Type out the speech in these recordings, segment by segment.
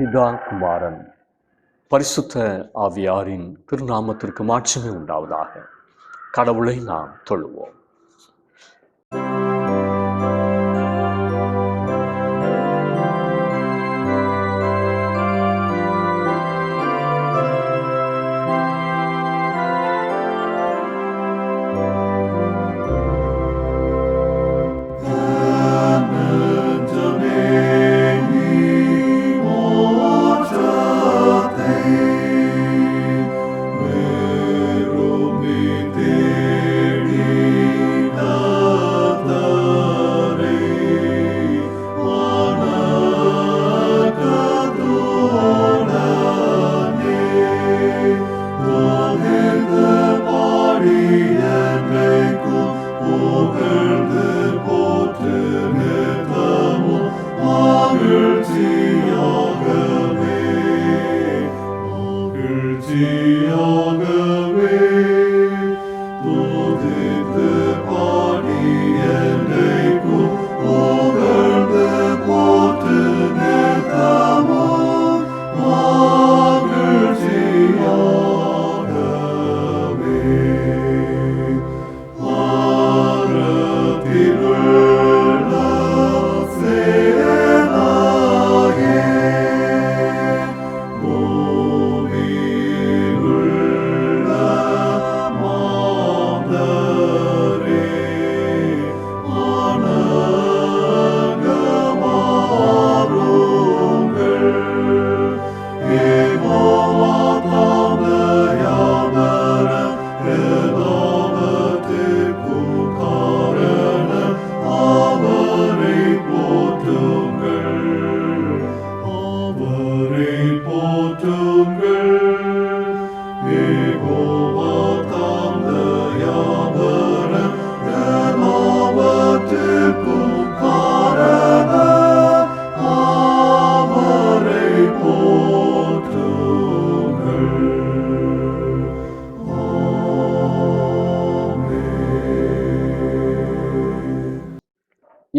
பிதா, குமாரன், பரிசுத்த ஆவியாரின் திருநாமத்திற்கு மாட்சிமை உண்டாவதாக. கடவுளை நாம் தொழுவோம்.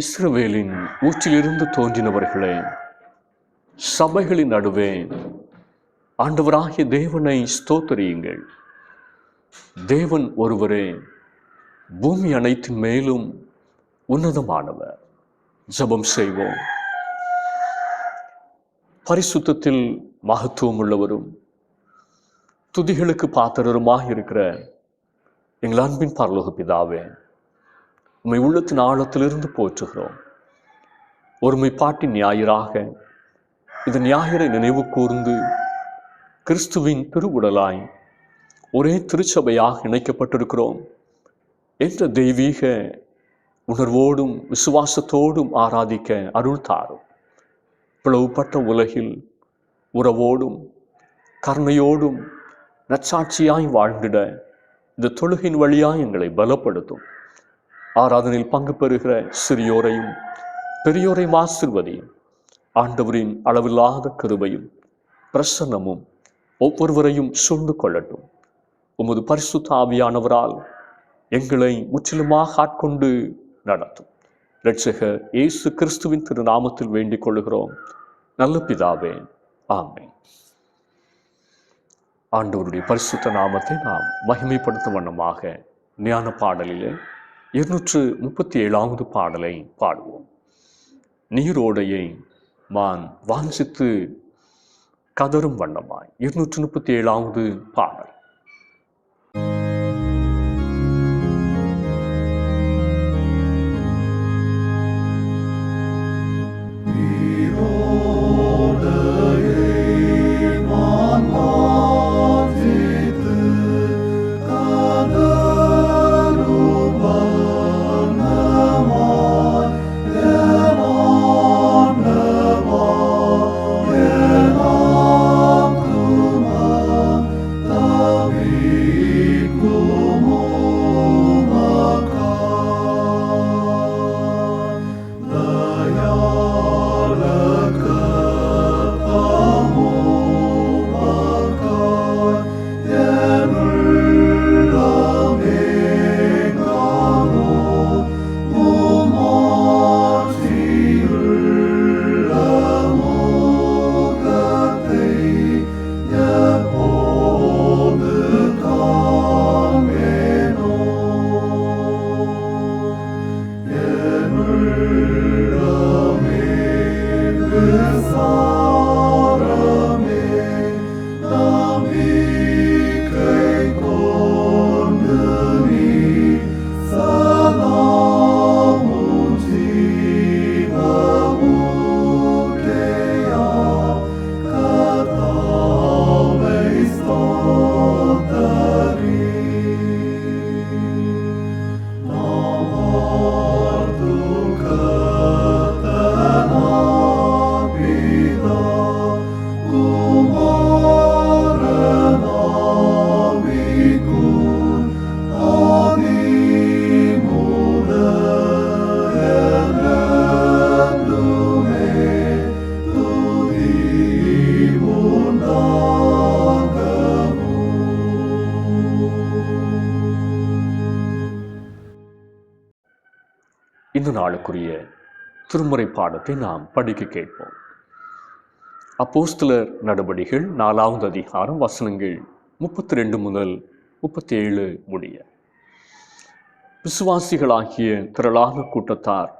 இஸ்ரவேலின் ஊற்றிலிருந்து தோன்றினவர்களே, சபைகளின் நடுவே ஆண்டவராகிய தேவனை ஸ்தோத்திரியுங்கள். தேவன் ஒருவரே, பூமி அனைத்தின் மேலும் உன்னதமானவர். ஜெபம் செய்வோம். பரிசுத்தத்தில் மகத்துவம் உள்ளவரும் துதிகளுக்கு பாத்திரருமாக இருக்கிற எங்கள் அன்பின் பரலோக பிதாவே, உம்மை உள்ளத்தின் ஆழத்திலிருந்து போற்றுகிறோம். ஒருமைப்பாட்டின் ஞாயிறாக இந்த ஞாயிறை நினைவு கூர்ந்து கிறிஸ்துவின் திருவுடலாய் ஒரே திருச்சபையாக இணைக்கப்பட்டிருக்கிறோம் என்ற தெய்வீக உணர்வோடும் விசுவாசத்தோடும் ஆராதிக்க அருள் தாரும். பிளவுபட்ட உலகில் உறவோடும் கருணையோடும் நற்சாட்சியாய் வாழ்ந்திட இந்த தொழுகையின் வழியாய் எங்களை பலப்படுத்தும். ஆராதனையில் பங்கு பெறுகிற சிறியோரையும் பெரியோரையும் ஆசீர்வதியும். ஆண்டவரின் அளவில்லாத கிருபையும் பிரசன்னமும் ஒவ்வொருவரையும் சூழ்ந்து கொள்ளட்டும். உமது பரிசுத்த ஆவியானவரால் எங்களை முற்றிலுமாக ஆட்கொண்டு நடத்தும். இரட்சகர் இயேசு கிறிஸ்துவின் திருநாமத்தில் வேண்டிக் கொள்ளுகிறோம் நல்ல பிதாவே, ஆமென். ஆண்டவருடைய பரிசுத்த நாமத்தை நாம் மகிமைப்படுத்தும் வண்ணமாக ஞான பாடலிலே 237வது பாடலை பாடுவோம். நீரோடையை மான் வாஞ்சித்து கதரும் வண்ணமாய் 237வது பாடல். Oh இந்த நாளுக்குரிய திருமுறை பாடத்தை நாம் படிக்க கேட்போம். அப்போஸ்தலர் நடபடிகள் 4வது அதிகாரம் வசனங்கள் 32 முதல் 37 முடிய. விசுவாசிகளாகிய திரளான கூட்டத்தார்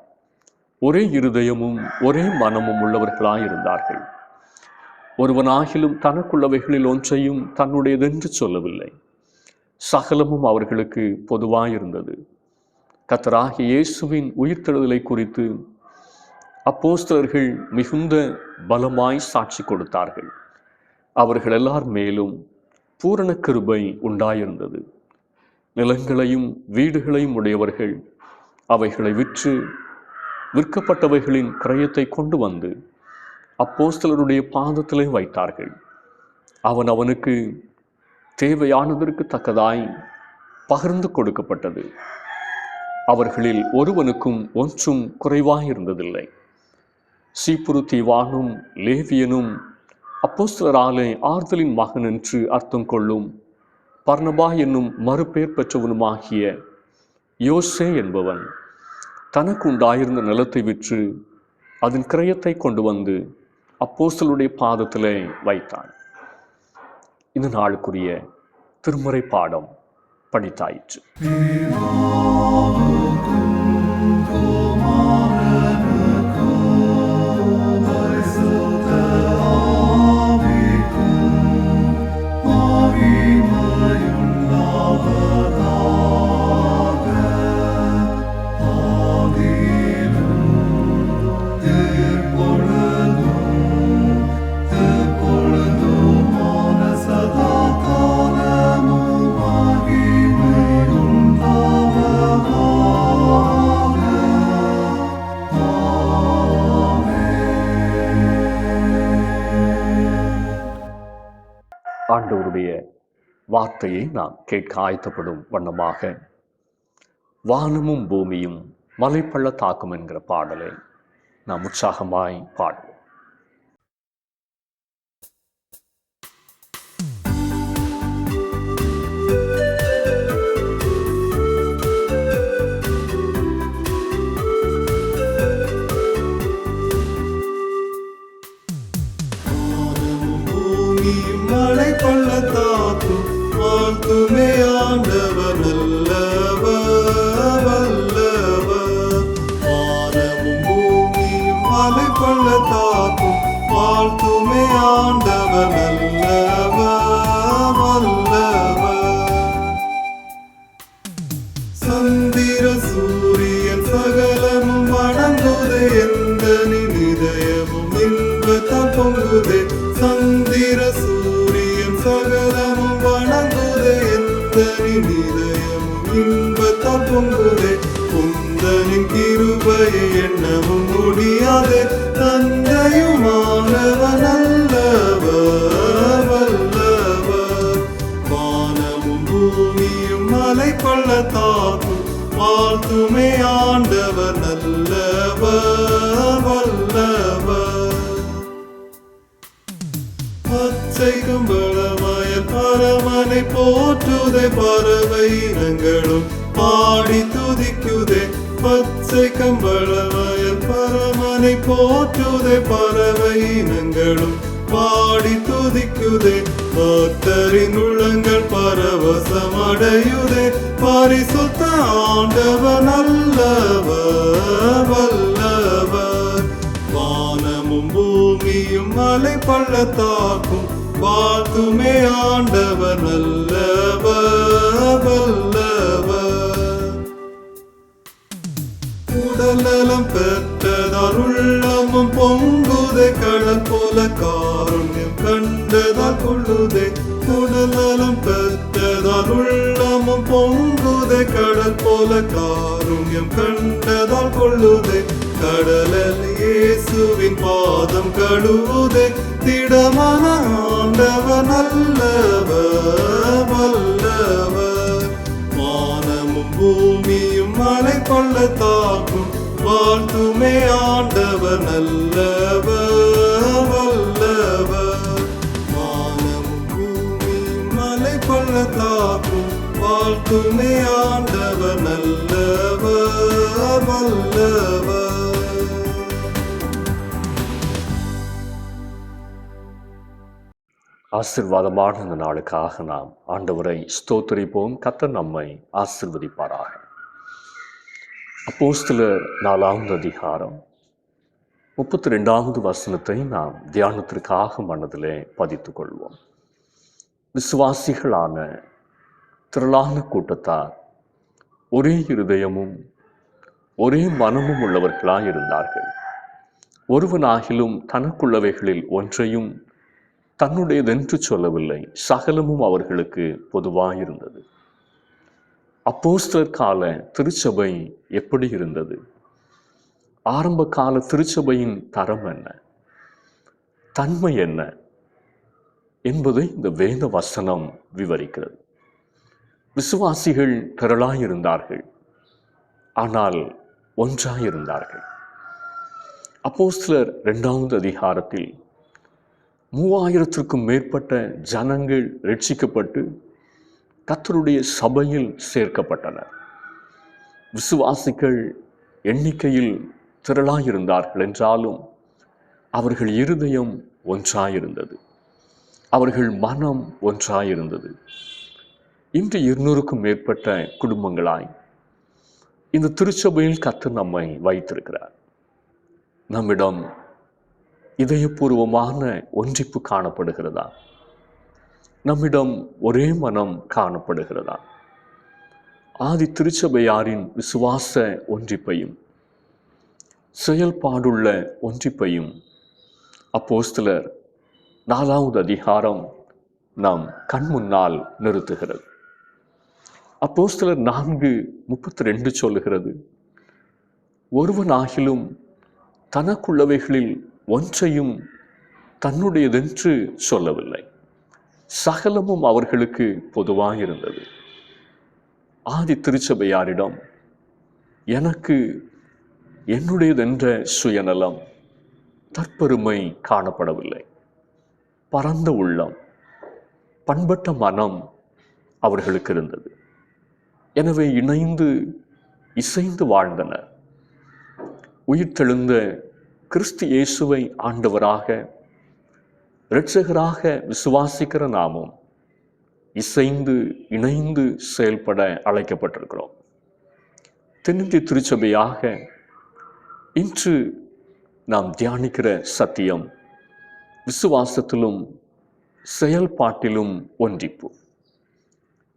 ஒரே இருதயமும் ஒரே மனமும் உள்ளவர்களாயிருந்தார்கள். ஒருவனாகிலும் தனக்குள்ளவைகளில் ஒன்றையும் தன்னுடையதென்று சொல்லவில்லை. சகலமும் அவர்களுக்கு பொதுவாயிருந்தது. கர்த்தராகிய இயேசுவின் உயிர்த்தெழுதலை குறித்து அப்போஸ்தலர்கள் மிகுந்த பலமாய் சாட்சி கொடுத்தார்கள். அவர்கள் எல்லார் மேலும் பூரண கிருபை உண்டாயிருந்தது. நிலங்களையும் வீடுகளையும் உடையவர்கள் அவைகளை விற்று விற்கப்பட்டவைகளின் கிரயத்தை கொண்டு வந்து அப்போஸ்தலருடைய பாதத்திலே வைத்தார்கள். அவனுக்கு தேவையானதற்கு தக்கதாய் பகிர்ந்து கொடுக்கப்பட்டது. அவர்களில் ஒருவனுக்கும் ஒன்றும் குறைவாயிருந்ததில்லை. சீப்புரு தீவானும் லேவியனும் அப்போஸ்தலராலே ஆறுதலின் மகன் என்று அர்த்தம் கொள்ளும் பர்னபா என்னும் மறுபேர் பெற்றவனுமாகிய யோசே என்பவன் தனக்கு உண்டாயிருந்த நிலத்தை விற்று அதன் கிரயத்தை கொண்டு வந்து அப்போஸ்தலருடைய பாதத்திலே வைத்தான். இந்த நாளுக்குரிய திருமுறை பாடம் படித்தாயிற்று. ஆண்டவருடைய வார்த்தையை நாம் கேட்க ஆயத்தப்படும் வண்ணமாக வானமும் பூமியும் மலைப்பள்ளத்தாக்கும் என்கிற பாடலை நாம் உற்சாகமாய் பாடுவோம். பள்ளத்தாக்கும் வாழ்த்துமே ஆண்டவர் நல்லவர் வல்லவர். வானமும் பூமியும் மலை பள்ளத்தாக்கும் வாழ்த்துமே ஆண்டவர் நல்லவர் வல்லவர். சந்திர சூரியன் சகலமும் வணங்குதே, எந்த நிதயமும் இன்பத்தால் பொங்குதே. சந்திர சகலமும் வணங்குதே, எந்த நிதயமும் இன்பத்தால் பொங்குதே. குந்தனின் கிருபையை எண்ணவும் முடியாதே, தந்தையுமானவன் நல்லவர் வல்லவர். வானமும் பூமியும் மலை பள்ளத்தாக்கும் வாழ்த்துமே ஆண்டவர் நல்லவர் வல்லவர். பச்சை கம்பளமயல் பரமனை போற்றுதே, பறவை இனங்களும் பாடி துதிக்குதே. பச்சை கம்பளமயல் பரமனை போற்றுதே, பறவை இனங்களும் பாடி துதிக்குதே. பக்தரின் உள்ளங்கள் பரவசமடையுதே, பரிசுத்த ஆண்டவர் நல்லவர் வல்லவர். வானமும் பூமியும் மலை பள்ளத்தாக்கும் வாழ்த்துமே ஆண்டவர் நல்லவர் வல்லவர். உடல் நலம் பெற்றதால் உள்ளமும் பொங்குதே, கடல் போல காருண்யம் கண்டதால் கொள்ளுதே. உடல் நலம் பெற்றதால் உள்ளமும் பொங்குதே, கடல் போல காருண்யம் கண்டதால் கொள்ளுதே. கடலில் இயேசுவின் பாதம் கழுவுதே, திடமான ஆண்டவர் நல்லவர் வல்லவர். வானமும் பூமியும் மலை பள்ளத்தாக்கும் வாழ்த்துமே ஆண்டவர் நல்லவர் வல்லவர். வானமும் பூமியும் மலை பள்ளத்தாக்கும் வாழ்த்துமே ஆண்டவர் நல்லவர் வல்லவர். ஆசீர்வாதமான இந்த நாளுக்காக நாம் ஆண்டவரை ஸ்தோத்திரிப்போம். கர்த்தர் நம்மை ஆசீர்வதிப்பாராக. அப்போஸ்தலர் 4வது அதிகாரம் 32வது வசனத்தை நாம் தியானத்திற்காக மனதிலே பதித்துக் கொள்வோம். விசுவாசிகளான திரளான கூட்டத்தார் ஒரே இருதயமும் ஒரே மனமும் உள்ளவர்களாய் இருந்தார்கள். ஒருவனாகிலும் தனக்குள்ளவைகளில் ஒன்றையும் தன்னுடையதென்று சொல்லவில்லை. சகலமும் அவர்களுக்கு பொதுவாயிருந்தது. அப்போஸ்தலர் கால திருச்சபை எப்படி இருந்தது? ஆரம்ப கால திருச்சபையின் தரம் என்ன, தன்மை என்ன என்பதை இந்த வேத வசனம் விவரிக்கிறது. விசுவாசிகள் திரளாயிருந்தார்கள், ஆனால் ஒன்றாயிருந்தார்கள். அப்போஸ்தலர் 2வது அதிகாரத்தில் 3000க்கும் மேற்பட்ட ஜனங்கள் ரட்சிக்கப்பட்டு கர்த்தருடைய சபையில் சேர்க்கப்பட்டனர். விசுவாசிகள் எண்ணிக்கையில் திரளாயிருந்தார்கள் என்றாலும் அவர்கள் இருதயம் ஒன்றாயிருந்தது, அவர்கள் மனம் ஒன்றாயிருந்தது. இன்று 200க்கும் மேற்பட்ட குடும்பங்களாய் இந்த திருச்சபையில் கர்த்தர் நம்மை வைத்திருக்கிறார். நம்மிடம் இதயபூர்வமான ஒன்றிப்பு காணப்படுகிறதா? நம்மிடம் ஒரே மனம் காணப்படுகிறதா? ஆதி திருச்சபையாரின் விசுவாச ஒன்றிப்பையும் செயல்பாடுள்ள ஒன்றிப்பையும் அப்போஸ்தலர் 4வது அதிகாரம் நாம் கண் முன்னால் நிறுத்துகிறது. அப்போஸ்தலர் 4:32 சொல்லுகிறது, ஒருவனாகிலும் தனக்குள்ளவைகளில் ஒன்றையும் தன்னுடையதென்று சொல்லவில்லை. சகலமும் அவர்களுக்கு பொதுவாயிருந்தது. ஆதி திருச்சபையாரிடம் எனக்கு என்னுடையதென்ற சுயநலம், தற்பெருமை காணப்படவில்லை. பரந்த உள்ளம், பண்பட்ட மனம் அவர்களுக்கு இருந்தது. எனவே இணைந்து இசைந்து வாழ்ந்தனர். உயிர்த்தெழுந்த கிறிஸ்து இயேசுவை ஆண்டவராக இரட்சகராக விசுவாசிக்கிற நாமும் இசைந்து இணைந்து செயல்பட அழைக்கப்பட்டிருக்கிறோம். தென்னிந்திய திருச்சபையாக இன்று நாம் தியானிக்கிற சத்தியம் விசுவாசத்திலும் செயல்பாட்டிலும் ஒன்றிப்பு.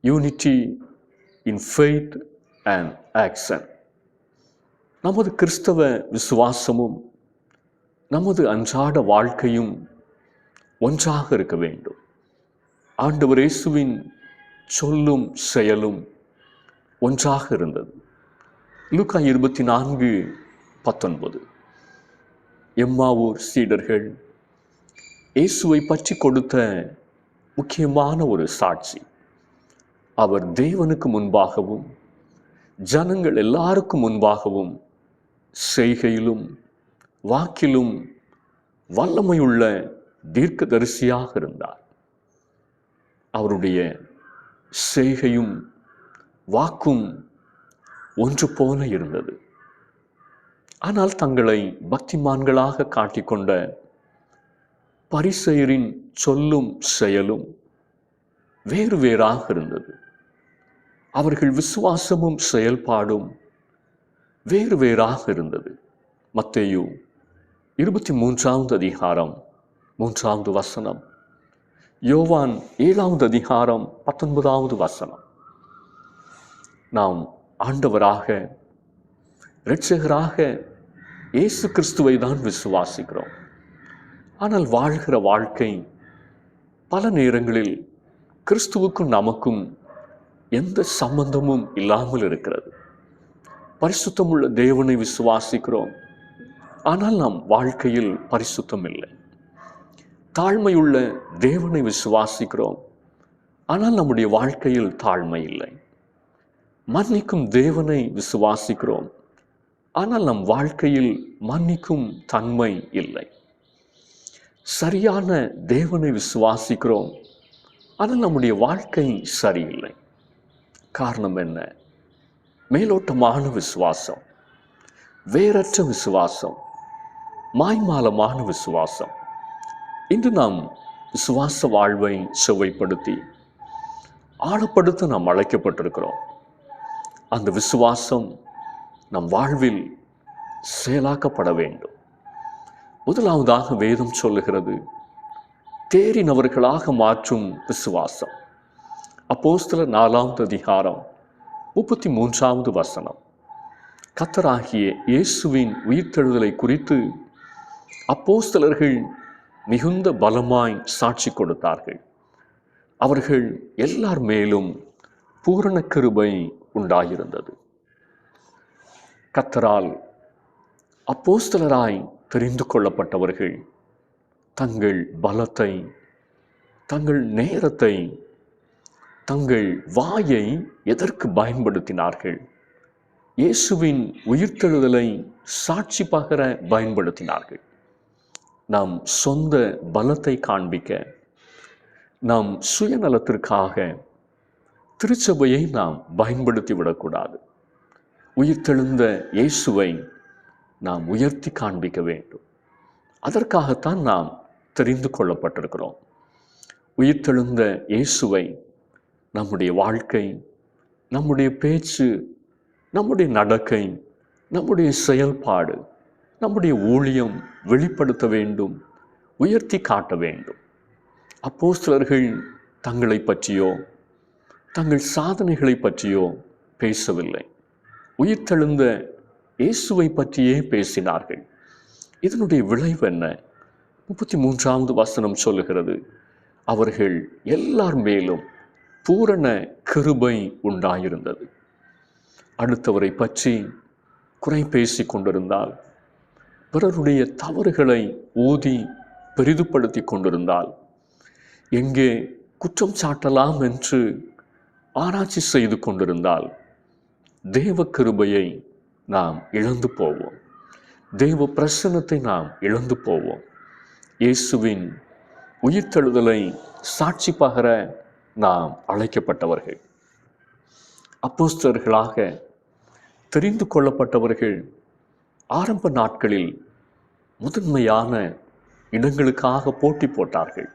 Unity in faith and action. நமது கிறிஸ்தவ விசுவாசமும் நமது அன்றாட வாழ்க்கையும் ஒன்றாக இருக்க வேண்டும். ஆண்டவர் இயேசுவின் சொல்லும் செயலும் ஒன்றாக இருந்தது. லூக்கா 24:19. எம்மாவூர் சீடர்கள் இயேசுவை பற்றி கொடுத்த முக்கியமான ஒரு சாட்சி. அவர் தேவனுக்கு முன்பாகவும் ஜனங்கள் எல்லாருக்கும் முன்பாகவும் செய்கையிலும் வாக்கிலும் வல்லமையுள்ள தீர்க்கதரிசியாக இருந்தார். அவருடைய செய்கையும் வாக்கும் ஒன்று போல இருந்தது. ஆனால் தங்களை பக்திமான்களாக காட்டிக்கொண்ட பரிசேயரின் சொல்லும் செயலும் வேறு வேறாக இருந்தது. அவர்கள் விசுவாசமும் செயல்பாடும் வேறு வேறாக இருந்தது. மத்தேயு 23வது அதிகாரம் 3வது வசனம், யோவான் 7வது அதிகாரம் 19வது வசனம். நாம் ஆண்டவராக இரட்சகராக இயேசு கிறிஸ்துவை தான் விசுவாசிக்கிறோம். ஆனால் வாழ்கிற வாழ்க்கை பல நேரங்களில் கிறிஸ்துவுக்கும் நமக்கும் எந்த சம்பந்தமும் இல்லாமல் இருக்கிறது. பரிசுத்தமுள்ள தேவனை விசுவாசிக்கிறோம், ஆனால் நம் வாழ்க்கையில் பரிசுத்தம் இல்லை. தாழ்மையுள்ள தேவனை விசுவாசிக்கிறோம், ஆனால் நம்முடைய வாழ்க்கையில் தாழ்மை இல்லை. மன்னிக்கும் தேவனை விசுவாசிக்கிறோம், ஆனால் நம் வாழ்க்கையில் மன்னிக்கும் தன்மை இல்லை. சரியான தேவனை விசுவாசிக்கிறோம், ஆனால் நம்முடைய வாழ்க்கை சரியில்லை. காரணம் என்ன? மேலோட்டமான விசுவாசம், வேறற்ற விசுவாசம், மாய்மாலமான விசுவாசம். இன்று நாம் விசுவாச வாழ்வை செவ்வைப்படுத்தி ஆழப்படுத்த நாம் அழைக்கப்பட்டிருக்கிறோம். அந்த விசுவாசம் நம் வாழ்வில் செயலாக்கப்பட வேண்டும். முதலாவதாக வேதம் சொல்லுகிறது, தேறினவர்களாக மாற்றும் விசுவாசம். அப்போஸ்தலர் 4 அதிகாரம் 33 வசனம். கர்த்தராகிய இயேசுவின் உயிர்த்தெழுதலை குறித்து அப்போஸ்தலர்கள் மிகுந்த பலமாய் சாட்சி கொடுத்தார்கள். அவர்கள் எல்லார் மேலும் பூரண கிருபை உண்டாயிருந்தது. கர்த்தரால் அப்போஸ்தலராய் தெரிந்து கொள்ளப்பட்டவர்கள் தங்கள் பலத்தை, தங்கள் நேரத்தை, தங்கள் வாயை எதற்கு பயன்படுத்தினார்கள்? இயேசுவின் உயிர்த்தெழுதலை சாட்சி பகர பயன்படுத்தினார்கள். நம் சொந்த பலத்தை காண்பிக்க, நம் சுயநலத்திற்காக திருச்சபையை நாம் பயன்படுத்தி விடக்கூடாது. உயிர்த்தெழுந்த இயேசுவை நாம் உயர்த்தி காண்பிக்க வேண்டும். அதற்காகத்தான் நாம் தெரிந்து கொள்ளப்பட்டிருக்கிறோம். உயிர்த்தெழுந்த இயேசுவை நம்முடைய வாழ்க்கை, நம்முடைய பேச்சு, நம்முடைய நடக்கை, நம்முடைய செயல்பாடு, நம்முடைய ஊழியம் வெளிப்படுத்த வேண்டும், உயர்த்தி காட்ட வேண்டும். அப்போஸ்தலர்கள் தங்களை பற்றியோ தங்கள் சாதனைகளை பற்றியோ பேசவில்லை. உயிர்த்தெழுந்த இயேசுவை பற்றியே பேசினார்கள். இதனுடைய விளைவு என்ன? 33 வசனம் சொல்லுகிறது, அவர்கள் எல்லார் மேலும் பூரண கிருபை உண்டாயிருந்தது. அடுத்தவரை பற்றி குறை பேசி கொண்டிருந்தால், பிறருடைய தவறுகளை ஊதி பெரிதுபடுத்தி கொண்டிருந்தால், எங்கே குற்றம் சாட்டலாம் என்று ஆராய்ச்சி செய்து கொண்டிருந்தால், தேவ கிருபையை நாம் இழந்து போவோம். தேவ பிரசன்னத்தை நாம் இழந்து போவோம். இயேசுவின் உயிர்த்தெழுதலை சாட்சி பகர நாம் அழைக்கப்பட்டவர்கள். அப்போஸ்தலர்களாக தெரிந்து கொள்ளப்பட்டவர்கள் ஆரம்ப நாட்களில் முதன்மையான இடங்களுக்காக போட்டி போட்டார்கள்.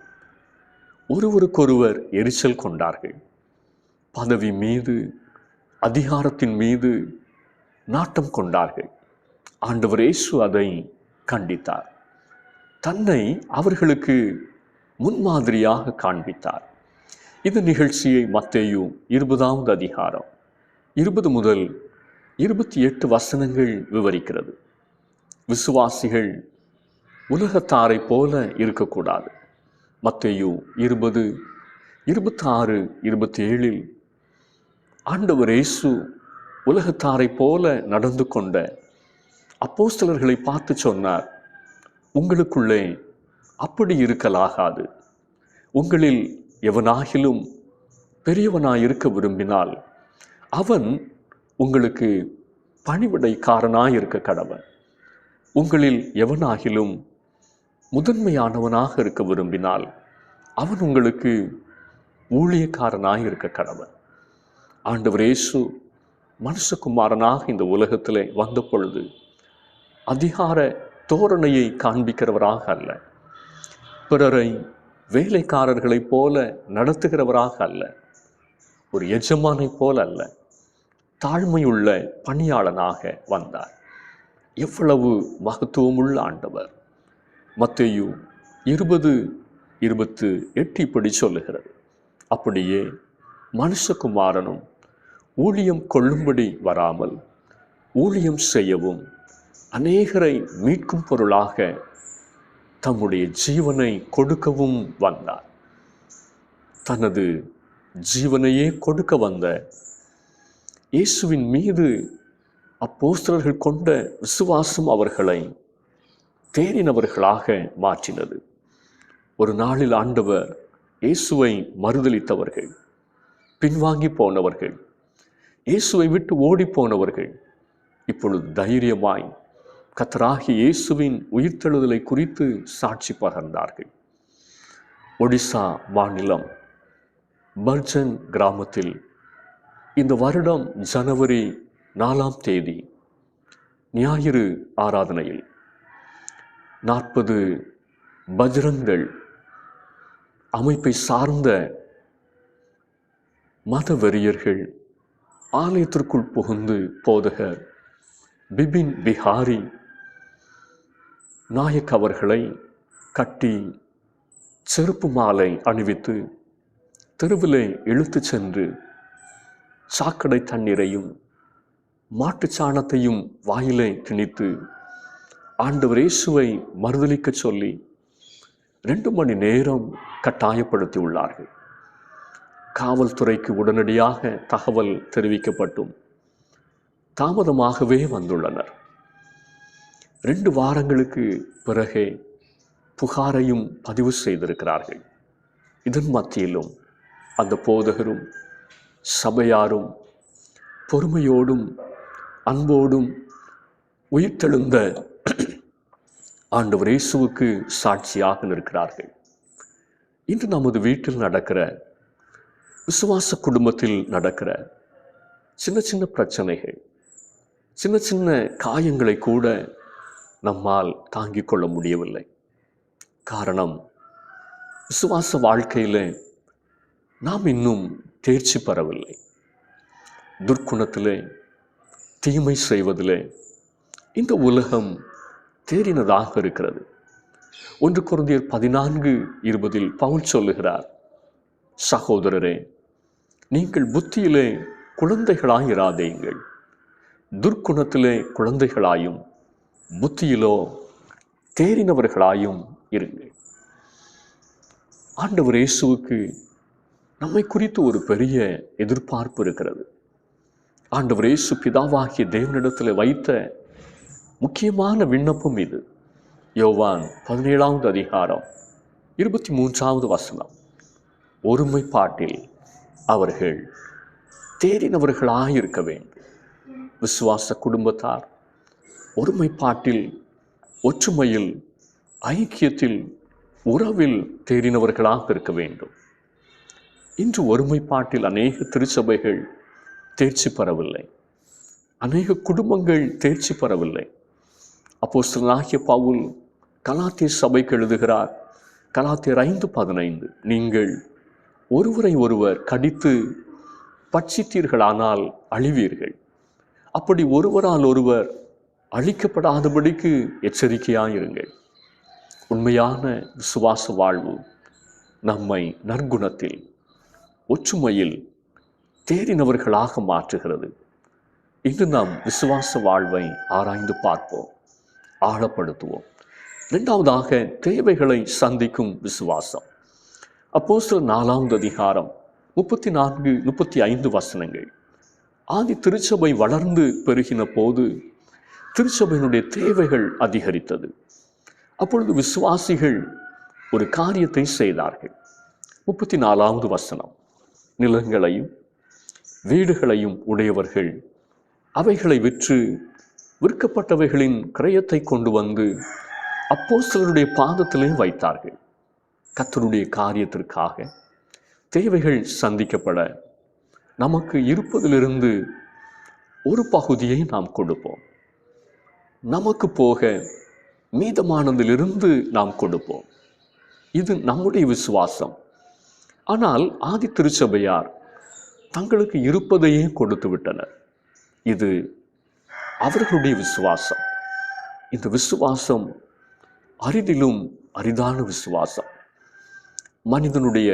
ஒருவருக்கொருவர் எரிச்சல் கொண்டார்கள். பதவி மீது, அதிகாரத்தின் மீது நாட்டம் கொண்டார்கள். ஆண்டவர் இயேசு அதை கண்டித்தார். தன்னை அவர்களுக்கு முன்மாதிரியாக காண்பித்தார். இந்த நிகழ்ச்சியை மத்தேயு 20 அதிகாரம் 20 முதல் 28 வசனங்கள் விவரிக்கிறது. விசுவாசிகள் உலகத்தாரை போல இருக்கக்கூடாது. மத்தேயு 20, 26, 27 ஆண்டவர் இயேசு உலகத்தாரை போல நடந்து கொண்ட அப்போஸ்தலர்களை பார்த்து சொன்னார், உங்களுக்குள்ளே அப்படி இருக்கலாகாது. உங்களில் எவனாகிலும் பெரியவனாயிருக்க விரும்பினால் அவன் உங்களுக்கு பணிவிடைக்காரனாயிருக்க கடவன். உங்களில் எவனாகிலும் முதன்மையானவனாக இருக்க விரும்பினால் அவன் உங்களுக்கு ஊழியக்காரனாயிருக்க கடவன். ஆண்டவர் இயேசு மனுஷகுமாரனாக இந்த உலகத்திலே வந்த பொழுது அதிகார தோரணையை காண்பிக்கிறவராக அல்ல, பிறரை வேலைக்காரர்களைப் போல நடத்துகிறவராக அல்ல, ஒரு எஜமானை போல அல்ல, தாழ்மையுள்ள பணியாளனாக வந்தார். எவ்வளவு மகத்துவமுள்ள ஆண்டவர்! மத்தேயு 20:28 இப்படி சொல்லுகிறது, அப்படியே மனுஷகுமாரனும் ஊழியம் கொள்ளும்படி வராமல் ஊழியம் செய்யவும் அநேகரை மீட்கும் பொருளாக தம்முடைய ஜீவனை கொடுக்கவும் வந்தார். தனது ஜீவனையே கொடுக்க வந்த இயேசுவின் மீது அப்போஸ்தலர்கள் கொண்ட விசுவாசம் அவர்களை தேறினவர்களாக மாற்றினது. ஒரு நாளில் ஆண்டவர் இயேசுவை மறுதலித்தவர்கள், பின்வாங்கி போனவர்கள், இயேசுவை விட்டு ஓடி போனவர்கள் இப்பொழுது தைரியமாய் கர்த்தராகிய இயேசுவின் உயிர்த்தெழுதலை குறித்து சாட்சி பகர்ந்தார்கள். ஒடிசா மாநிலம் பர்ஜன் கிராமத்தில் இந்த வருடம் ஜனவரி 4ஆம் தேதி ஞாயிறு ஆராதனையில் 40 பஜ்ரங்கள் அமைப்பை சார்ந்த மத வெறியர்கள் ஆலயத்திற்குள் புகுந்து போதகர் பிபின் பிஹாரி நாயக் அவர்களை கட்டி செருப்பு மாலை அணிவித்து தெருவிலே இழுத்துச் சென்று சாக்கடை தண்ணீரையும் மாட்டுச் சாணத்தையும் வாயிலே திணித்து ஆண்டவர் இயேசுவை மறுதலிக்க சொல்லி 2 மணி நேரம் கட்டாயப்படுத்தி உள்ளார்கள். காவல்துறைக்கு உடனடியாக தகவல் தெரிவிக்கப்பட்டும் தாமதமாகவே வந்துள்ளனர். 2 வாரங்களுக்கு பிறகே புகாரையும் பதிவு செய்திருக்கிறார்கள். இதன் மத்தியிலும் அந்த போதகரும் சபையாரும் பொறுமையோடும் அன்போடும் உயிர்த்தெழுந்த ஆண்டவர் இயேசுவுக்கு சாட்சியாக நிற்கிறார்கள். இன்று நமது வீட்டில் நடக்கிற விசுவாச குடும்பத்தில் நடக்கிற சின்ன சின்ன பிரச்சனைகள், சின்ன சின்ன காயங்களை கூட நம்மால் தாங்கிக் கொள்ள முடியவில்லை. காரணம், விசுவாச வாழ்க்கையில் நாம் இன்னும் தேர்ச்சி பெறவில்லை. துர்க்குணத்திலே, தீமை செய்வதிலே இந்த உலகம் தேறினதாக இருக்கிறது. 1 கொரிந்தியர் 14:20 பவுல் சொல்லுகிறார், சகோதரரே, நீங்கள் புத்தியிலே குழந்தைகளாயிராதீங்கள், துர்க்குணத்திலே குழந்தைகளாயும் புத்தியிலோ தேறினவர்களாயும் இருங்கள். ஆண்டவர் இயேசுவுக்கு நம்மை குறித்து ஒரு பெரிய எதிர்பார்ப்பு இருக்கிறது. ஆண்டவர் இயேசு பிதாவாகிய தேவனிடத்தில் வைத்த முக்கியமான விண்ணப்பம் இது. யோவான் 17ஆவது அதிகாரம் 23ஆவது வசனம். ஒருமைப்பாட்டில் அவர்கள் தேறினவர்களாயிருக்க வேண்டும். விசுவாச குடும்பத்தார் ஒருமைப்பாட்டில், ஒற்றுமையில், ஐக்கியத்தில், உறவில் தேறினவர்களாக இருக்க வேண்டும். இன்று ஒருமைப்பாட்டில் அநேக திருச்சபைகள் தேர்ச்சி பெறவில்லை. அநேக குடும்பங்கள் தேர்ச்சி பெறவில்லை. அப்போஸ்தலனாகிய பவுல் கலாத்திய சபைக்கு எழுதுகிறார், கலாத்தியர் 5:15, நீங்கள் ஒருவரை ஒருவர் கடித்து பட்சித்தீர்களானால் அழிவீர்கள். அப்படி ஒருவரால் ஒருவர் அழிக்கப்படாதபடிக்கு எச்சரிக்கையாயிருங்கள். உண்மையான விசுவாச வாழ்வு நம்மை நற்குணத்தில், ஒற்றுமையில் தேறினவர்களாக மாற்றுகிறது. இன்று நாம் விசுவாச வாழ்வை ஆராய்ந்து பார்ப்போம், ஆழப்படுத்துவோம். 2வதாக, தேவைகளை சந்திக்கும் விசுவாசம். அப்போஸ்தலர் 4ஆவது அதிகாரம் 34-35 வசனங்கள். ஆதி திருச்சபை வளர்ந்து பெருகின போது திருச்சபையினுடைய தேவைகள் அதிகரித்தது. அப்பொழுது விசுவாசிகள் ஒரு காரியத்தை செய்தார்கள். 34ஆவது வசனம். நிலங்களையும் வீடுகளையும் உடையவர்கள் அவைகளை விற்று விற்கப்பட்டவைகளின் கிரயத்தை கொண்டு வந்து அப்போஸ்தலருடைய பாதத்திலே வைத்தார்கள். கர்த்தருடைய காரியத்திற்காக தேவைகள் சந்திக்கப்பட நமக்கு இருப்பதிலிருந்து ஒரு பகுதியை நாம் கொடுப்போம். நமக்கு போக மீதமானதிலிருந்து நாம் கொடுப்போம். இது நம்முடைய விசுவாசம். ஆனால் ஆதி திருச்சபையார் தங்களுக்கு இருப்பதையே கொடுத்து விட்டனர். இது அவர்களுடைய விசுவாசம். இந்த விசுவாசம் அரிதிலும் அரிதான விசுவாசம். மனிதனுடைய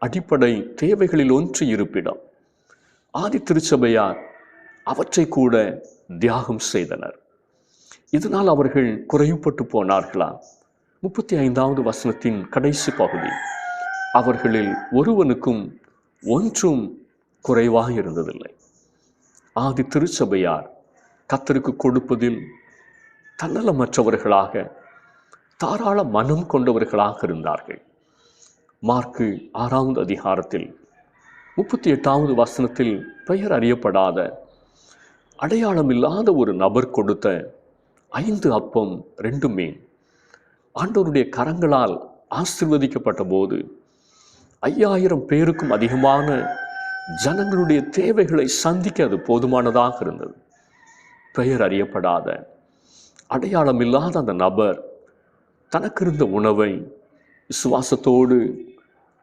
அடிப்படை தேவைகளில் ஒன்று இருப்பிடம். ஆதி திருச்சபையார் அவற்றை கூட தியாகம் செய்தனர். இதனால் அவர்கள் குறைவுபட்டு போனார்களா? 35ஆவது வசனத்தின் கடைசி பகுதி. அவர்களில் ஒருவனுக்கும் ஒன்றும் குறைவாக இருந்ததில்லை. ஆதி திருச்சபையார் கர்த்தருக்கு கொடுப்பதில் தன்னலமற்றவர்களாக, தாராள மனம் கொண்டவர்களாக இருந்தார்கள். மார்க்கு 6ஆவது அதிகாரத்தில் 38ஆவது வசனத்தில் பெயர் அறியப்படாத, அடையாளம் இல்லாத ஒரு நபர் கொடுத்த 5 அப்பம் 2 மீன் ஆண்டவருடைய கரங்களால் ஆசீர்வதிக்கப்பட்ட போது 5000 பேருக்கும் அதிகமான ஜனங்களுடைய தேவைகளை சந்திக்க அது போதுமானதாக இருந்தது. பெயர் அறியப்படாத, அடையாளம் இல்லாத அந்த நபர் தனக்கு இருந்த உணவை விசுவாசத்தோடு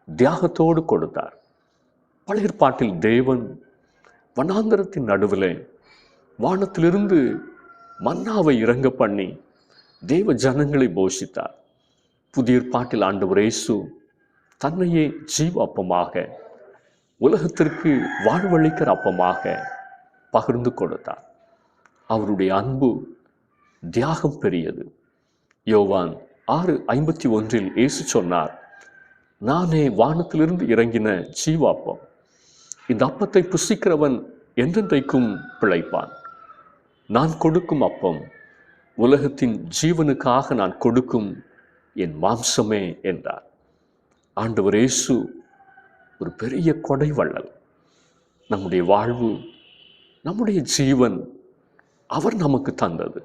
தியாகத்தோடு கொடுத்தார். பழைய ஏற்பாட்டில் தேவன் வனாந்தரத்தின் நடுவில் வானத்திலிருந்து மன்னாவை இறங்க பண்ணி தேவ ஜனங்களை போஷித்தார். புதிய ஏற்பாட்டில் ஆண்டவர் இயேசு தன்னையே ஜீவ அப்பமாக, உலகத்திற்கு வாழ்வளிக்கிற அப்பமாக பகிர்ந்து கொடுத்தார். அவருடைய அன்பு தியாகம் பெரியது. யோவான் 6:51 இயேசு சொன்னார், நானே வானத்திலிருந்து இறங்கின ஜீவாப்பம். இந்த அப்பத்தை புசிக்கிறவன் என்றென்றைக்கும் பிழைப்பான். நான் கொடுக்கும் அப்பம் உலகத்தின் ஜீவனுக்காக நான் கொடுக்கும் என் மாம்சமே என்றார். ஆண்டவர் இயேசு ஒரு பெரிய கொடை வள்ளல். நம்முடைய வாழ்வு, நம்முடைய ஜீவன் அவர் நமக்கு தந்தது.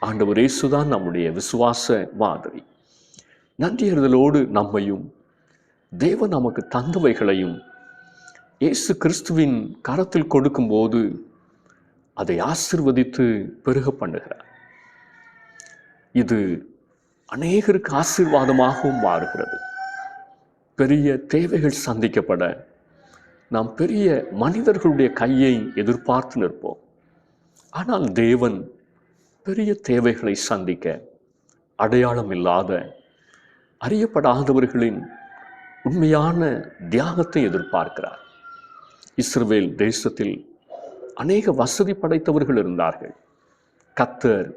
ஆண்டவர் இயேசுதான் நம்முடைய விசுவாச மாதிரி. நன்றியறிதலோடு நம்மையும் தேவன் நமக்கு தந்தவைகளையும் இயேசு கிறிஸ்துவின் கரத்தில் கொடுக்கும்போது அதை ஆசீர்வதித்து பெருக பண்ணுகிறார். இது அநேகருக்கு ஆசீர்வாதமாகவும் மாறுகிறது. பெரிய தேவைகள் சந்திக்கப்பட நாம் பெரிய மனிதர்களுடைய கையை எதிர்பார்த்து நிற்போம். ஆனால் தேவன் பெரிய தேவைகளை சந்திக்க அடையாளம் இல்லாத, அறியப்படாதவர்களின் உண்மையான தியாகத்தை எதிர்பார்க்கிறார். இஸ்ரவேல் தேசத்தில் அநேக வசதி படைத்தவர்கள் இருந்தார்கள். கர்த்தர்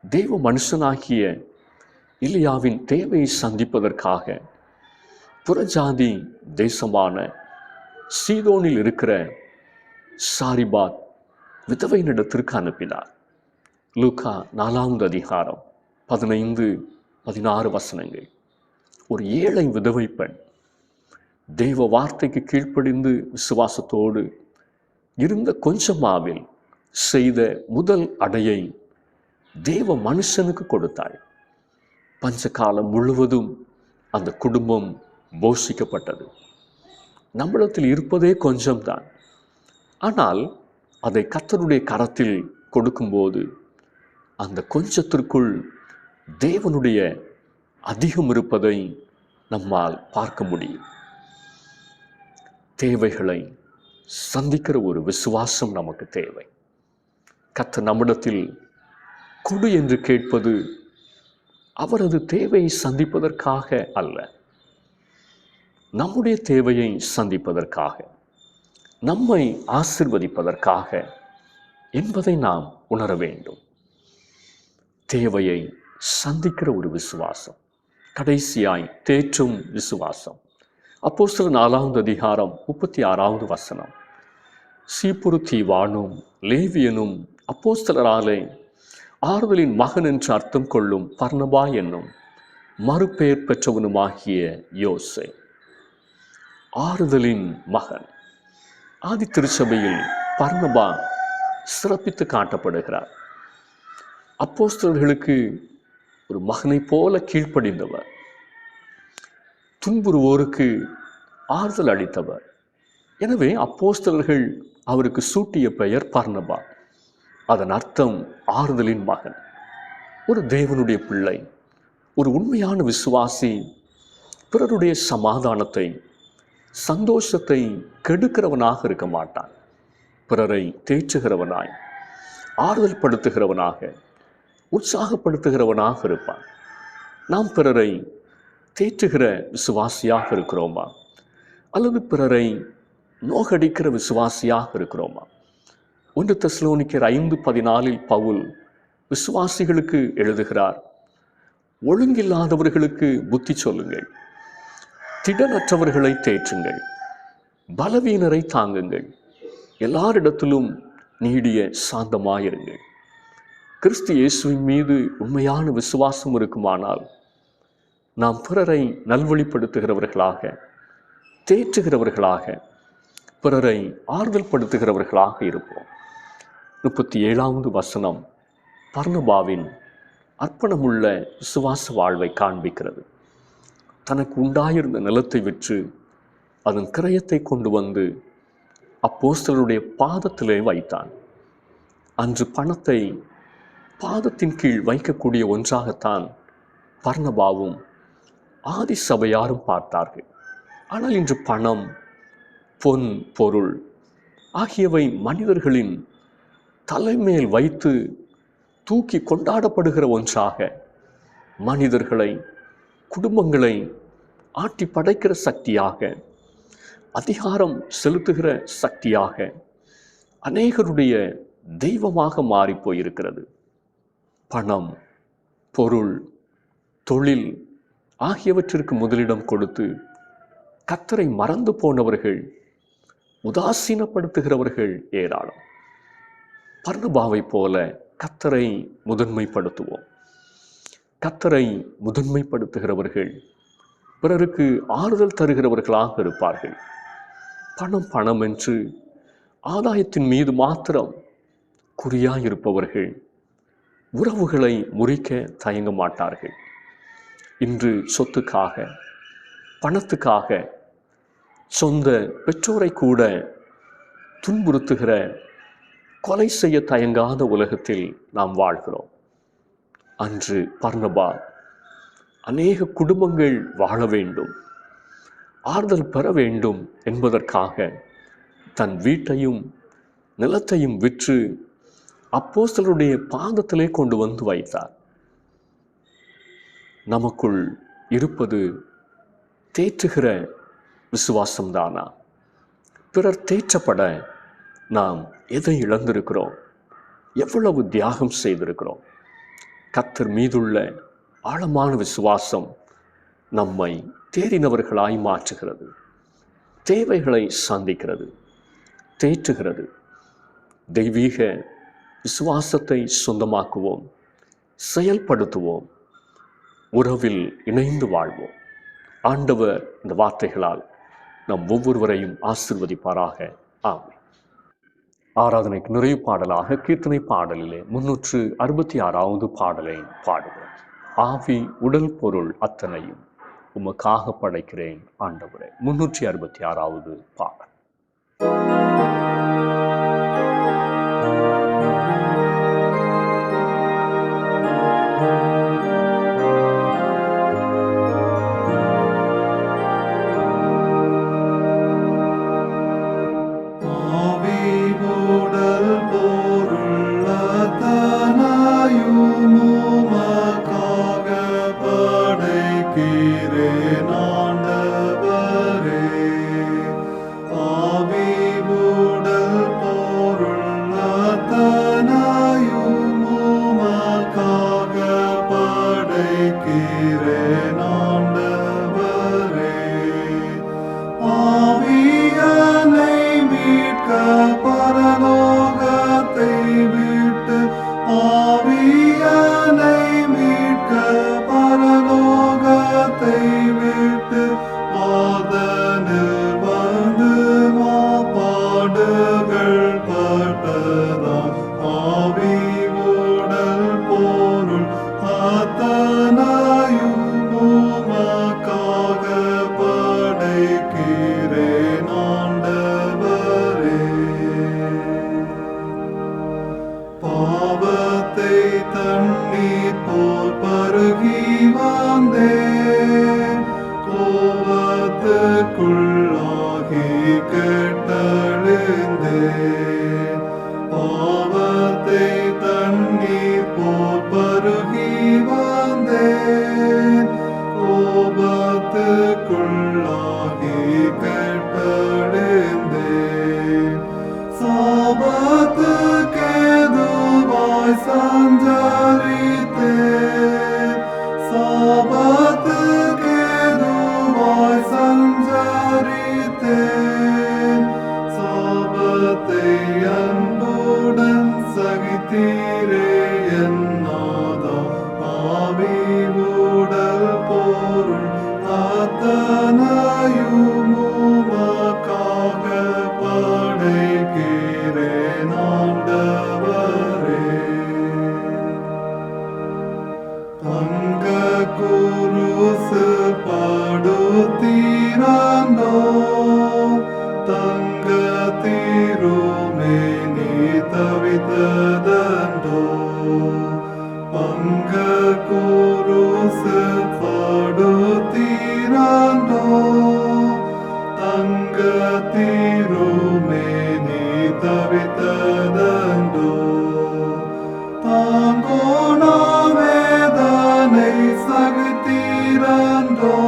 தேவ மனுஷனாகிய எலியாவின் தேவையை சந்திப்பதற்காக புறஜாதி தேசமான சீதோனில் இருக்கிற சாரிபாத் விதவையினிடத்திற்கு அனுப்பினார். லூக்கா 4 அதிகாரம் 15-16 வசனங்கள். ஒரு ஏழை விதவை பெண் தேவ வார்த்தைக்கு கீழ்ப்படிந்து விசுவாசத்தோடு இருந்த கொஞ்சமாவில் செய்த முதல் அடையை தேவ மனுஷனுக்கு கொடுத்தாள். பஞ்ச காலம் முழுவதும் அந்த குடும்பம் போஷிக்கப்பட்டது. நம்மிடத்தில் இருப்பதே கொஞ்சம்தான். ஆனால் அதை கர்த்தருடைய கரத்தில் கொடுக்கும்போது அந்த கொஞ்சத்திற்குள் தேவனுடைய அதிகம் இருப்பதை நம்மால் பார்க்க முடியும். தேவைகளை சந்திக்கிற ஒரு விசுவாசம் நமக்கு தேவை. கர்த்தர் நம்மிடத்தில் கொடு என்று கேட்பது அவரது தேவையை சந்திப்பதற்காக அல்ல, நம்முடைய தேவையை சந்திப்பதற்காக, நம்மை ஆசீர்வதிப்பதற்காக என்பதை நாம் உணர வேண்டும். தேவையை சந்திக்கிற ஒரு விசுவாசம், கடைசியாய் தேற்றும் விசுவாசம். அப்போஸ்தலர் 4 அதிகாரம் 36 வசனம். சீப்புரு தீவானும் லேவியனும் அப்போஸ்தலராலே ஆறுதலின் மகன் என்று அர்த்தம் கொள்ளும் பர்னபா என்னும் மறுபெயர் பெற்றவனுமாகிய யோசே. ஆறுதலின் மகன். ஆதி திருச்சபையில் பர்னபா சிறப்பித்து காட்டப்படுகிறார். அப்போஸ்தலர்களுக்கு ஒரு மகனை போல கீழ்ப்படிந்தவர், துன்புறுவோருக்கு ஆறுதல் அளித்தவர். எனவே அப்போஸ்தலர்கள் அவருக்கு சூட்டிய பெயர் பர்னபா. அதன் அர்த்தம் ஆறுதலின் மகன். ஒரு தேவனுடைய பிள்ளை, ஒரு உண்மையான விசுவாசி பிறருடைய சமாதானத்தை, சந்தோஷத்தை கெடுக்கிறவனாக இருக்க மாட்டான். பிறரை தேற்றுகிறவனாய், ஆறுதல் படுத்துகிறவனாக, உற்சாகப்படுத்துகிறவனாக இருப்பான். நாம் பிறரை தேற்றுகிற விசுவாசியாக இருக்கிறோமா, அல்லது பிறரை நோகடிக்கிற விசுவாசியாக இருக்கிறோமா? 1 தெசலோனிக்கர் 5:14 பவுல் விசுவாசிகளுக்கு எழுதுகிறார், ஒழுங்கில்லாதவர்களுக்கு புத்தி சொல்லுங்கள், திடனற்றவர்களை தேற்றுங்கள், பலவீனரை தாங்குங்கள், எல்லாரிடத்திலும் நீடிய சாந்தமாயிருங்கள். கிறிஸ்து இயேசுவின் மீது உண்மையான விசுவாசம் இருக்குமானால் நாம் பிறரை நல்வழிப்படுத்துகிறவர்களாக, தேற்றுகிறவர்களாக, பிறரை ஆறுதல் படுத்துகிறவர்களாக இருப்போம். 37வது வசனம் பர்னபாவின் அர்ப்பணமுள்ள விசுவாச வாழ்வை காண்பிக்கிறது. தனக்கு உண்டாயிருந்த நிலத்தை விற்று அதன் கிரயத்தை கொண்டு வந்து அப்போஸ்தலருடைய பாதத்திலே வைத்தான். அன்று பணத்தை பாதத்தின் கீழ் வைக்கக்கூடிய ஒன்றாகத்தான் பர்னபாவும் ஆதி சபையாரும் பார்த்தார்கள். ஆனால் இன்று பணம், பொன், பொருள் ஆகியவை மனிதர்களின் தலைமேல் வைத்து தூக்கி கொண்டாடப்படுகிற ஒன்றாக, மனிதர்களை, குடும்பங்களை ஆட்டி படைக்கிற சக்தியாக, அதிகாரம் செலுத்துகிற சக்தியாக, அநேகருடைய தெய்வமாக மாறி போயிருக்கிறது. பணம், பொருள், தொழில் ஆகியவற்றிற்கு முதலிடம் கொடுத்து கர்த்தரை மறந்து போனவர்கள், உதாசீனப்படுத்துகிறவர்கள் ஏராளம். பர்னபாவை போல கர்த்தரை முதன்மைப்படுத்துவோம். கர்த்தரை முதன்மைப்படுத்துகிறவர்கள் பிறருக்கு ஆறுதல் தருகிறவர்களாக இருப்பார்கள். பணம் பணம் என்று ஆதாயத்தின் மீது மாத்திரம் குறியாயிருப்பவர்கள் உறவுகளை முறிக்க தயங்க மாட்டார்கள். இன்று சொத்துக்காக, பணத்துக்காக சொந்த பெற்றோரை கூட துன்புறுத்துகிற, கொலை செய்ய தயங்காத உலகத்தில் நாம் வாழ்கிறோம். அன்று பர்னபா அநேக குடும்பங்கள் வாழ வேண்டும், ஆறுதல் பெற வேண்டும் என்பதற்காக தன் வீட்டையும் நிலத்தையும் விற்று அப்போஸ்தலருடைய பாதத்திலே கொண்டு வந்து வைத்தார். நமக்குள் இருப்பது தேற்றுகிற விசுவாசம்தானா? பிறர் தேற்றப்பட நாம் எதை இழந்திருக்கிறோம்? எவ்வளவு தியாகம் செய்திருக்கிறோம்? கர்த்தர் மீதுள்ள ஆழமான விசுவாசம் நம்மை தேறினவர்களாய் மாற்றுகிறது, தேவைகளை சந்திக்கிறது, தேற்றுகிறது. தெய்வீக விசுவாசத்தை சொந்தமாக்குவோம், செயல்படுத்துவோம், உறவில் இணைந்து வாழ்வோம். ஆண்டவர் இந்த வார்த்தைகளால் நம் ஒவ்வொருவரையும் ஆசீர்வதிப்பாராக. ஆமென். ஆராதனைக்கு நிறைவு பாடலாக கீர்த்தனை பாடலிலே 366வது பாடலை பாடுகிறோம். ஆவி உடல் பொருள் அத்தனையும் உமக்காக படைக்கிறேன் ஆண்டவரே. 366வது பாடல். குருசு பாடு தீரந்தோ திருமேனி தவித்ததன்றோ பங்க குருசு படுத்தீரன்றோ தங்க திருமேனி தவித்ததன்றோ தாங்கோனா வேதனை சகித்தீரன்றோ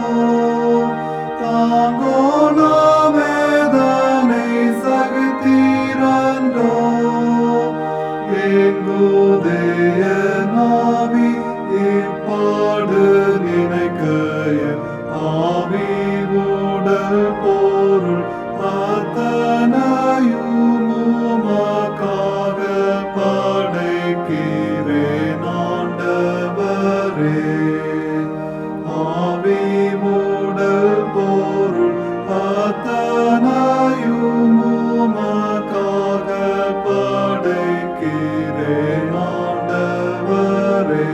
தாங்கோனா வேதனை சகித்தீரன்றோ ஏங்குதேய நாவி இப்பாடு நினைக்கைய ஆவி உடல் பொருள் அத்தனையும் உமக்காக படைக்கிறேன் ஆண்டவரே ஆவி உடல் பொருள் அத்தனையும் உமக்காக படைக்கிறேன் ஆண்டவரே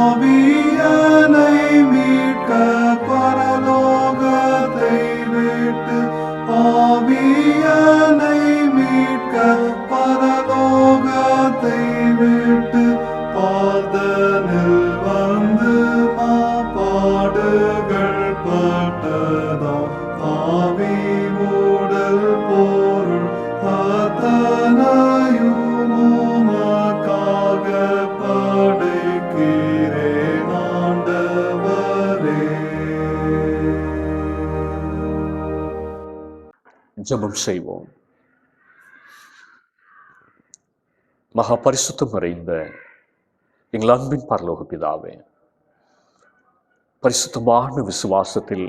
ஆவியனை மீட்க பரலோகத்தை விட்டு ஆவியனை மீட்க பரலோகத்தை விட்டு பாதனில் வந்து மாபாடுகள் பட்டதாம் ஆவி உடல் பொருள் அத்தனையும் உமக்காக படைக்கிறேன் ஆண்டவரே. ஜெபம் செய்வோம். மகா பரிசுத்தம் நிறைந்த எங்கள் அன்பின் பரலோக பிதாவே, பரிசுத்தமான விசுவாசத்தில்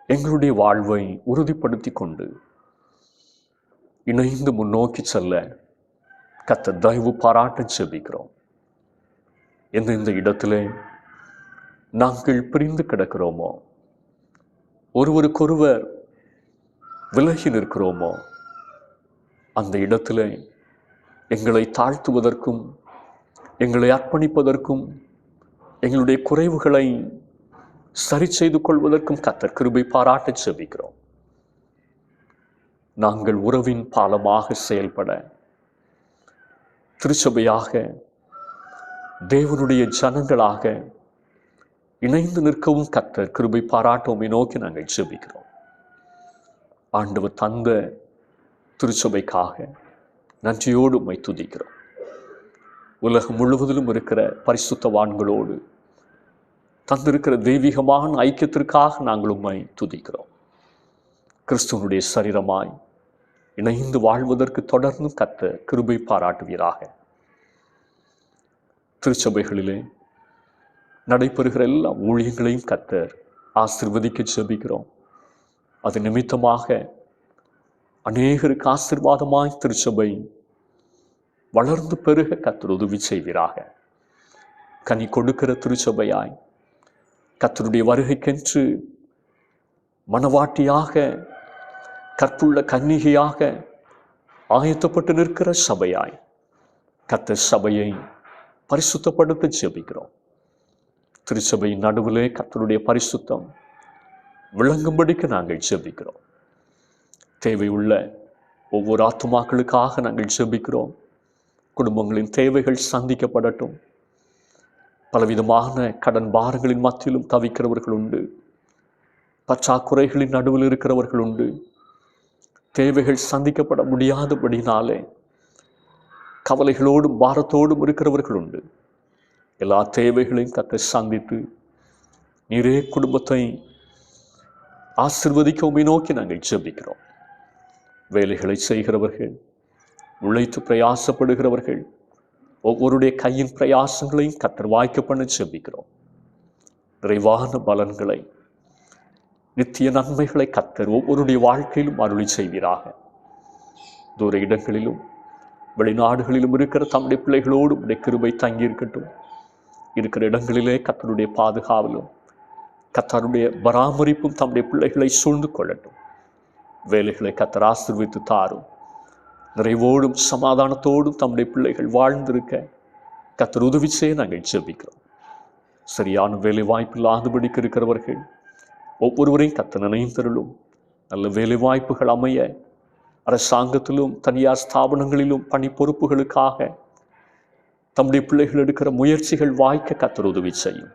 எங்களுடைய வாழ்வை உறுதிப்படுத்தி கொண்டு இணைந்து முன்னோக்கி செல்ல கர்த்தர் தயவு பாராட்ட ஜெபிக்கிறோம். எந்தெந்த இடத்திலே நாங்கள் பிரிந்து கிடக்கிறோமோ, ஒருவருக்கொருவர் விலகி நிற்கிறோமோ, அந்த இடத்திலே எங்களை தாழ்த்துவதற்கும் எங்களை அர்ப்பணிப்பதற்கும் எங்களுடைய குறைவுகளை சரி செய்து கொள்வதற்கும் கர்த்தர் கிருபை பாராட்ட ஜெபிக்கிறோம். நாங்கள் உறவின் பாலமாக செயல்பட, திருச்சபையாக தேவனுடைய ஜனங்களாக இணைந்து நிற்கவும் கர்த்தர் கிருபை பாராட்ட உம்மை நோக்கி நாங்கள் ஜெபிக்கிறோம். ஆண்டவர் தந்த திருச்சபைக்காக நன்றியோடு உம்மை துதிக்கிறோம். உலகம் முழுவதிலும் இருக்கிற பரிசுத்தவான்களோடு தந்திருக்கிற தெய்வீகமான ஐக்கியத்திற்காக நாங்கள் உம்மை துதிக்கிறோம். கிறிஸ்துவனுடைய சரீரமாய் இணைந்து வாழ்வதற்கு தொடர்ந்து கர்த்தர் கிருபை பாராட்டுவீராக. திருச்சபைகளிலே நடைபெறுகிற எல்லா ஊழியங்களையும் கர்த்தர் ஆசீர்வதிக்க ஜெபிக்கிறோம். அது நிமித்தமாக அநேகருக்கு ஆசீர்வாதமாய் திருச்சபை வளர்ந்து பெருக கர்த்தர் உதவி செய்வீராக. கனி கொடுக்கிற திருச்சபையாய், கர்த்தருடைய வருகைக்கென்று மணவாட்டியாக, கற்புள்ள கன்னிகையாக ஆயத்தப்பட்டு நிற்கிற சபையாய் கர்த்தர் சபையை பரிசுத்தப்படுத்த ஜெபிக்கிறோம். திருச்சபையின் நடுவிலே கர்த்தருடைய பரிசுத்தம் விளங்கும்படிக்கு நாங்கள் ஜெபிக்கிறோம். தேவையுள்ள ஒவ்வொரு ஆத்துமாக்களுக்காக நாங்கள் ஜெபிக்கிறோம். குடும்பங்களின் தேவைகள் சந்திக்கப்படட்டும். பலவிதமான கடன் பாரங்களின் மத்தியிலும் தவிக்கிறவர்கள் உண்டு. பற்றாக்குறைகளின் நடுவில் இருக்கிறவர்கள் உண்டு. தேவைகள் சந்திக்கப்பட முடியாதபடினாலே கவலைகளோடும் பாரத்தோடும் இருக்கிறவர்கள் உண்டு. எல்லா தேவைகளையும் கர்த்தர் சந்தித்து நீரே குடும்பத்தை ஆசீர்வதிக்க உம்மை நோக்கி நாங்கள் ஜெபிக்கிறோம். வேலைகளை செய்கிறவர்கள், உழைத்து பிரயாசப்படுகிறவர்கள், ஒவ்வொருடைய கையின் பிரயாசங்களையும் கர்த்தர் வாய்க்க பண்ண ஜெபிக்கிறோம். நிறைவான பலன்களை, நித்திய நன்மைகளை கர்த்தர் ஒவ்வொருடைய வாழ்க்கையிலும் அருளி செய்வீராக. தூர இடங்களிலும் வெளிநாடுகளிலும் இருக்கிற தம்முடைய பிள்ளைகளோடு உடைய கிருபை தங்கியிருக்கட்டும். இருக்கிற இடங்களிலே கர்த்தருடைய பாதுகாவலும் கர்த்தருடைய பராமரிப்பும் தம்முடைய பிள்ளைகளை சூழ்ந்து கொள்ளட்டும். வேலைகளை கர்த்தர் ஆசீர்வதித்து தாரும். நிறைவோடும் சமாதானத்தோடும் தம்முடைய பிள்ளைகள் வாழ்ந்திருக்க கர்த்தர் உதவி செய்ய நாங்கள் ஜெபிக்கிறோம். சரியான வேலை வாய்ப்பில்லாதபடிக்கு இருக்கிறவர்கள் ஒவ்வொருவரையும் கர்த்தர் நினைத்தருளும். நல்ல வேலை வாய்ப்புகள் அமைய, அரசாங்கத்திலும் தனியார் ஸ்தாபனங்களிலும் பணி பொறுப்புகளுக்காக தம்முடைய பிள்ளைகள் எடுக்கிற முயற்சிகள் வாய்க்க கர்த்தர் உதவி செய்யும்.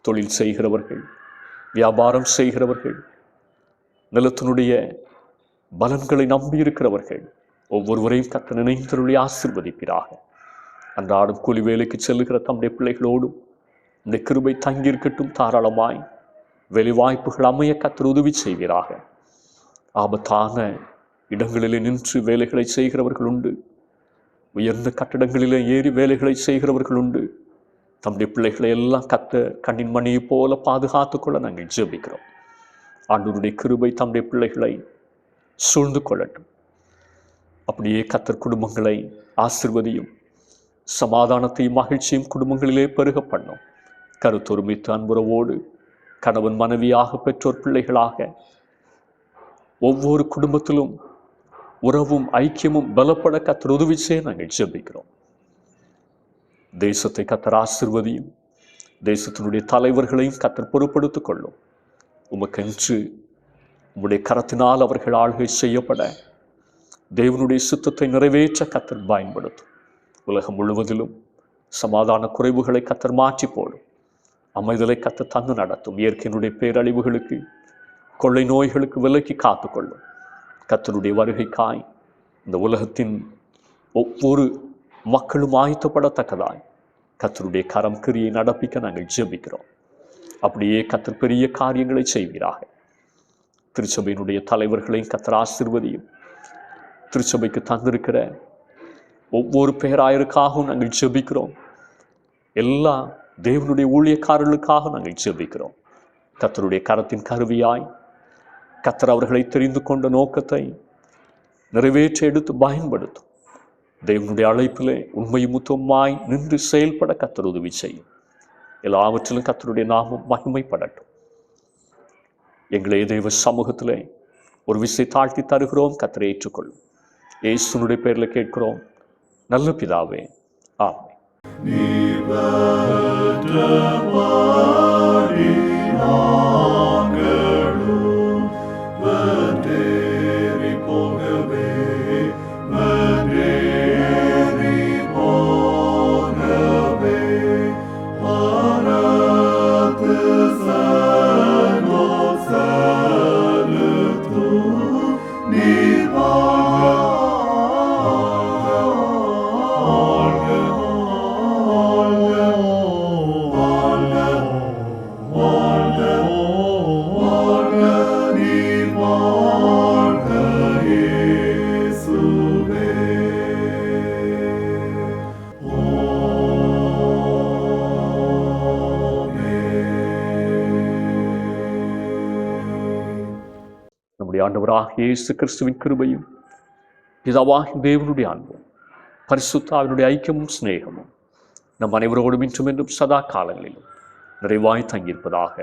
தொழில் செய்கிறவர்கள், வியாபாரம் செய்கிறவர்கள், நிலத்தினுடைய பலன்களை நம்பியிருக்கிறவர்கள் ஒவ்வொருவரையும் கர்த்தர் நினைந்தருளி ஆசீர்வதிப்பீராக. அன்றாடம் கூலி வேலைக்கு செல்லுகிற தம்முடைய பிள்ளைகளோடும் இந்த கிருபை தங்கியிருக்கட்டும். தாராளமாய் வேலை வாய்ப்புகள் அமைய கர்த்தர் உதவி செய்வீராக. ஆபத்தான இடங்களிலே நின்று வேலைகளை செய்கிறவர்கள் உண்டு. உயர்ந்த கட்டடங்களிலே ஏறி வேலைகளை செய்கிறவர்கள் உண்டு. தம்முடைய பிள்ளைகளை எல்லாம் கர்த்தர் கண்ணின் மணியை போல பாதுகாத்துக்கொள்ள நாங்கள் ஜெபிக்கிறோம். ஆண்டவருடைய கிருபை தம்முடைய பிள்ளைகளை சூழ்ந்து கொள்ளட்டும். அப்படியே கர்த்தர் குடும்பங்களை ஆசீர்வதியும். சமாதானத்தையும் மகிழ்ச்சியும் குடும்பங்களிலே பெருக பண்ணும். கருத்தொருமித்து அன்புறவோடு கணவன் மனைவியாக, பெற்றோர் பிள்ளைகளாக ஒவ்வொரு குடும்பத்திலும் உறவும் ஐக்கியமும் பலப்பட கர்த்தர் உதவி செய்ய நாங்கள் ஜெபிக்கிறோம். தேசத்தை கர்த்தர் ஆசீர்வதியும். தேசத்தினுடைய தலைவர்களையும் கர்த்தர் பொறுப்படுத்திக் கொள்ளும். உமக்கென்று உம்முடைய கரத்தினால் அவர்கள் ஆளுகை செய்யப்பட தேவனுடைய சித்தத்தை நிறைவேற்ற கர்த்தர் பயன்படுத்தும். உலகம் முழுவதிலும் சமாதான குறைவுகளை கர்த்தர் மாற்றி போடும். அமைதலை கர்த்தர் தந்து நடத்தும். இயற்கையினுடைய பேரழிவுகளுக்கு, கொள்ளை நோய்களுக்கு விலக்கி காத்துக்கொள்ளும். கர்த்தருடைய வருகைக்காய் இந்த உலகத்தின் ஒவ்வொரு மக்களும் ஆயத்தப்படத்தக்கதாய் கர்த்தருடைய கரம் கிரியை நடப்பிக்க நாங்கள் ஜெபிக்கிறோம். அப்படியே கர்த்தர் பெரிய காரியங்களை செய்வீராக. திருச்சபையினுடைய தலைவர்களையும் கர்த்தர் ஆசீர்வதியும். திருச்சபைக்கு தந்திருக்கிற ஒவ்வொரு பேராயருக்காகவும் நாங்கள் ஜெபிக்கிறோம். எல்லா தேவனுடைய ஊழியக்காரர்களுக்காக நாங்கள் ஜெபிக்கிறோம். கர்த்தருடைய கரத்தின் கருவியாய் கர்த்தர் அவர்களை தெரிந்து கொண்ட நோக்கத்தை நிறைவேற்ற எடுத்து பயன்படுத்தும். தேவனுடைய அழைப்பிலே உண்மையும் முத்தமாய் நின்று செயல்பட கர்த்தர் உதவி செய்யும். எல்லாவற்றிலும் கர்த்தருடைய நாமம் மகிமைப்படட்டும். எங்களை தேவ சமூகத்திலே ஒரு விசை தாழ்த்தி தருகிறோம். கர்த்தரை ஏற்றுக்கொள்ளும். இயேசுனுடைய பேரில் கேட்கிறோம் நல்ல பிதாவே, ஆமென். நம்முடைய ஆண்டவராகிய இயேசு கிறிஸ்துவின் கிருபையும், பிதாவாகிய தேவனுடைய அன்பும், பரிசுத்த ஆவியினுடைய ஐக்கியமும் சிநேகமும் நம் அனைவரோடும் இன்றும் என்றும் சதா காலங்களிலும் நிறைவாய் தங்கியிருப்பதாக.